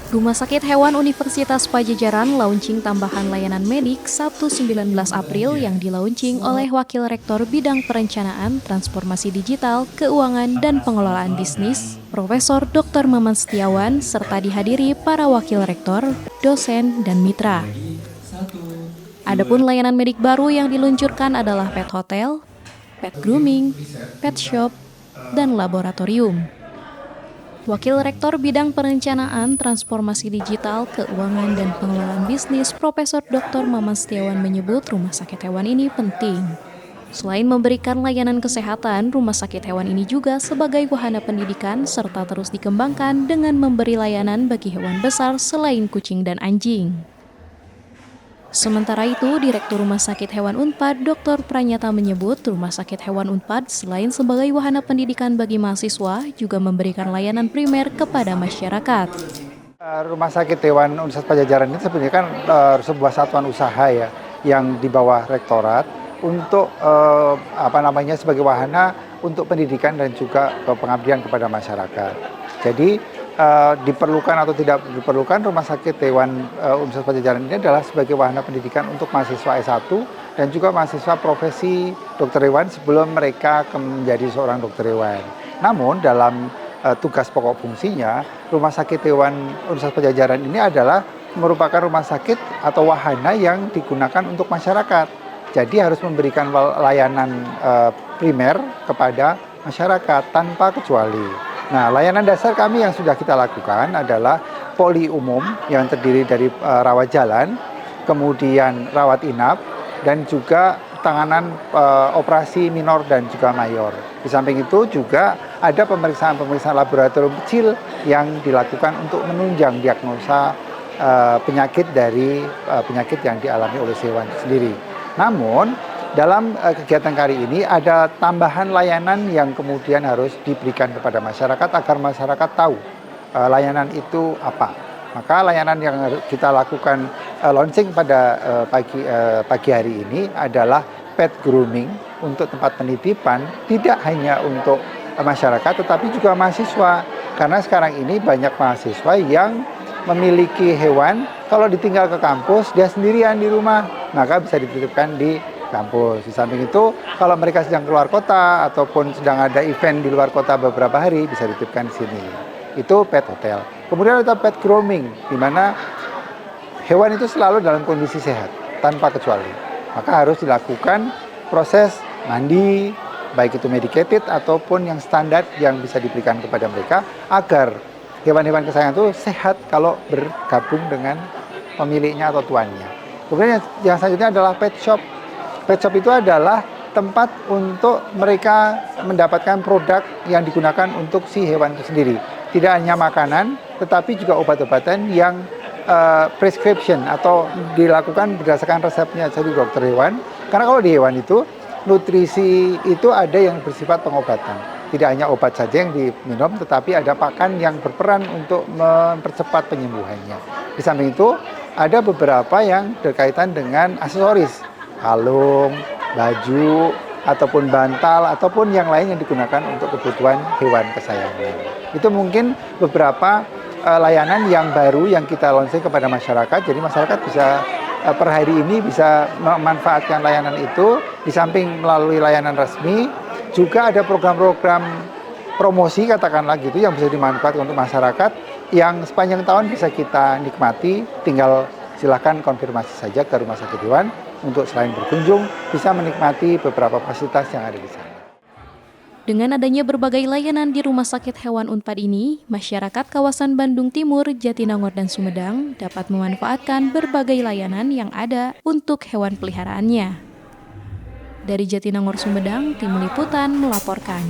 Rumah Sakit Hewan Universitas Pajajaran launching tambahan layanan medik Sabtu 19 April yang dilaunching oleh Wakil Rektor Bidang Perencanaan, Transformasi Digital, Keuangan, dan Pengelolaan Bisnis, Profesor Dr. Maman Setiawan, serta dihadiri para Wakil Rektor, dosen, dan mitra. Adapun layanan medik baru yang diluncurkan adalah pet hotel, pet grooming, pet shop, dan laboratorium. Wakil Rektor Bidang Perencanaan, Transformasi Digital, Keuangan, dan Pengelolaan Bisnis, Profesor Dr. Maman Setiawan menyebut rumah sakit hewan ini penting. Selain memberikan layanan kesehatan, rumah sakit hewan ini juga sebagai wahana pendidikan serta terus dikembangkan dengan memberi layanan bagi hewan besar selain kucing dan anjing. Sementara itu, Direktur Rumah Sakit Hewan Unpad, Dr. Pranyata menyebut Rumah Sakit Hewan Unpad selain sebagai wahana pendidikan bagi mahasiswa, juga memberikan layanan primer kepada masyarakat. Rumah Sakit Hewan Universitas Pajajaran ini sebenarnya kan sebuah satuan usaha ya, yang di bawah rektorat untuk sebagai wahana untuk pendidikan dan juga pengabdian kepada masyarakat. Jadi diperlukan atau tidak diperlukan Rumah Sakit Hewan Universitas Pajajaran ini adalah sebagai wahana pendidikan untuk mahasiswa S1 dan juga mahasiswa profesi dokter hewan sebelum mereka menjadi seorang dokter hewan. Namun dalam tugas pokok fungsinya, Rumah Sakit Hewan Universitas Pajajaran ini adalah merupakan rumah sakit atau wahana yang digunakan untuk masyarakat. Jadi harus memberikan layanan primer kepada masyarakat tanpa kecuali. Nah, layanan dasar kami yang sudah kita lakukan adalah poli umum yang terdiri dari rawat jalan, kemudian rawat inap, dan juga penanganan operasi minor dan juga mayor. Di samping itu juga ada pemeriksaan-pemeriksaan laboratorium kecil yang dilakukan untuk menunjang diagnosa penyakit dari penyakit yang dialami oleh hewan sendiri. Namun, dalam kegiatan kali ini ada tambahan layanan yang kemudian harus diberikan kepada masyarakat agar masyarakat tahu layanan itu apa. Maka layanan yang kita lakukan launching pada pagi hari ini adalah pet grooming untuk tempat penitipan, tidak hanya untuk masyarakat tetapi juga mahasiswa. Karena sekarang ini banyak mahasiswa yang memiliki hewan, kalau ditinggal ke kampus dia sendirian di rumah, maka bisa dititipkan di kampus. Di samping itu, kalau mereka sedang keluar kota ataupun sedang ada event di luar kota beberapa hari, bisa dititipkan di sini. Itu pet hotel. Kemudian ada pet grooming, di mana hewan itu selalu dalam kondisi sehat, tanpa kecuali. Maka harus dilakukan proses mandi, baik itu medicated ataupun yang standar yang bisa diberikan kepada mereka, agar hewan-hewan kesayangan itu sehat kalau bergabung dengan pemiliknya atau tuannya. Kemudian yang selanjutnya adalah pet shop. Pet shop itu adalah tempat untuk mereka mendapatkan produk yang digunakan untuk si hewan itu sendiri. Tidak hanya makanan, tetapi juga obat-obatan yang prescription atau dilakukan berdasarkan resepnya dari dokter hewan. Karena kalau di hewan itu, nutrisi itu ada yang bersifat pengobatan. Tidak hanya obat saja yang diminum, tetapi ada pakan yang berperan untuk mempercepat penyembuhannya. Di samping itu, ada beberapa yang berkaitan dengan aksesoris. Kalung, baju, ataupun bantal, ataupun yang lain yang digunakan untuk kebutuhan hewan kesayangan. Itu mungkin beberapa layanan yang baru yang kita launching kepada masyarakat. Jadi masyarakat bisa per hari ini bisa memanfaatkan layanan itu. Di samping melalui layanan resmi, juga ada program-program promosi katakanlah gitu yang bisa dimanfaatkan untuk masyarakat yang sepanjang tahun bisa kita nikmati. Tinggal silakan konfirmasi saja ke Rumah Sakit Hewan untuk selain berkunjung bisa menikmati beberapa fasilitas yang ada di sana. Dengan adanya berbagai layanan di Rumah Sakit Hewan Unpad ini, masyarakat kawasan Bandung Timur, Jatinangor, dan Sumedang dapat memanfaatkan berbagai layanan yang ada untuk hewan peliharaannya. Dari Jatinangor, Sumedang, Tim Liputan melaporkan.